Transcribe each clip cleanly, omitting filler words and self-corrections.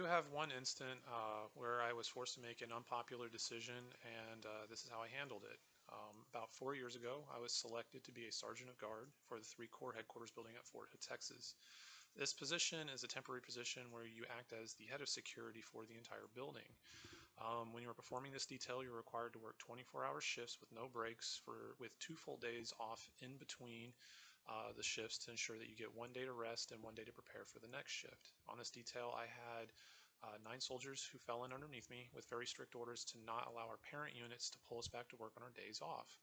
do have one instant where I was forced to make an unpopular decision, and this is how I handled it. About 4 years ago, I was selected to be a sergeant of guard for the 3 Corps headquarters building at Fort Hood, Texas. This position is a temporary position where you act as the head of security for the entire building. When you are performing this detail, you're required to work 24-hour shifts with no breaks with 2 full days off in between the shifts to ensure that you get 1 day to rest and 1 day to prepare for the next shift. On this detail, I had 9 soldiers who fell in underneath me with very strict orders to not allow our parent units to pull us back to work on our days off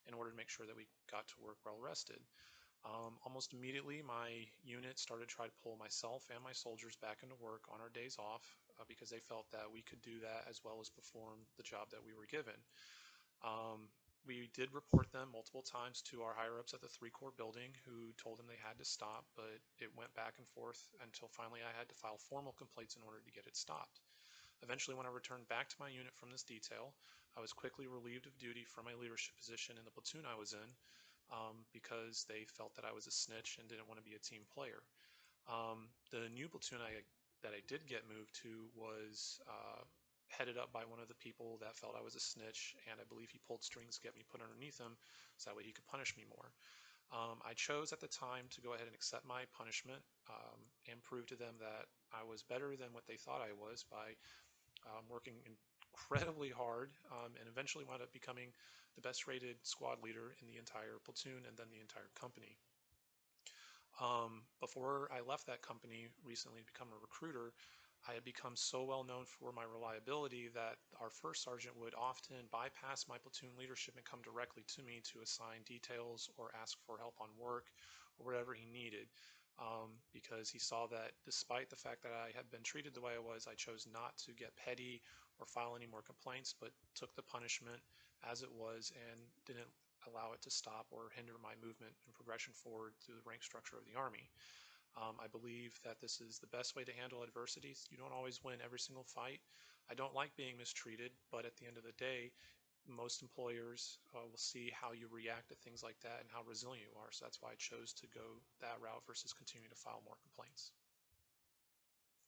in order to make sure that we got to work well rested. Almost immediately, my unit started to try to pull myself and my soldiers back into work on our days off because they felt that we could do that as well as perform the job that we were given. We did report them multiple times to our higher-ups at the 3 Corps building, who told them they had to stop, but it went back and forth until finally I had to file formal complaints in order to get it stopped. Eventually, when I returned back to my unit from this detail, I was quickly relieved of duty from my leadership position in the platoon I was in because they felt that I was a snitch and didn't want to be a team player. The new platoon that I did get moved to was headed up by one of the people that felt I was a snitch, and I believe he pulled strings to get me put underneath him so that way he could punish me more. I chose at the time to go ahead and accept my punishment and prove to them that I was better than what they thought I was by working incredibly hard and eventually wound up becoming the best rated squad leader in the entire platoon and then the entire company. Before I left that company recently to become a recruiter, I had become so well known for my reliability that our first sergeant would often bypass my platoon leadership and come directly to me to assign details or ask for help on work or whatever he needed. Because he saw that despite the fact that I had been treated the way I was, I chose not to get petty or file any more complaints, but took the punishment as it was and didn't allow it to stop or hinder my movement and progression forward through the rank structure of the Army. I believe that this is the best way to handle adversity. You don't always win every single fight. I don't like being mistreated, but at the end of the day, most employers will see how you react to things like that and how resilient you are. So that's why I chose to go that route versus continuing to file more complaints.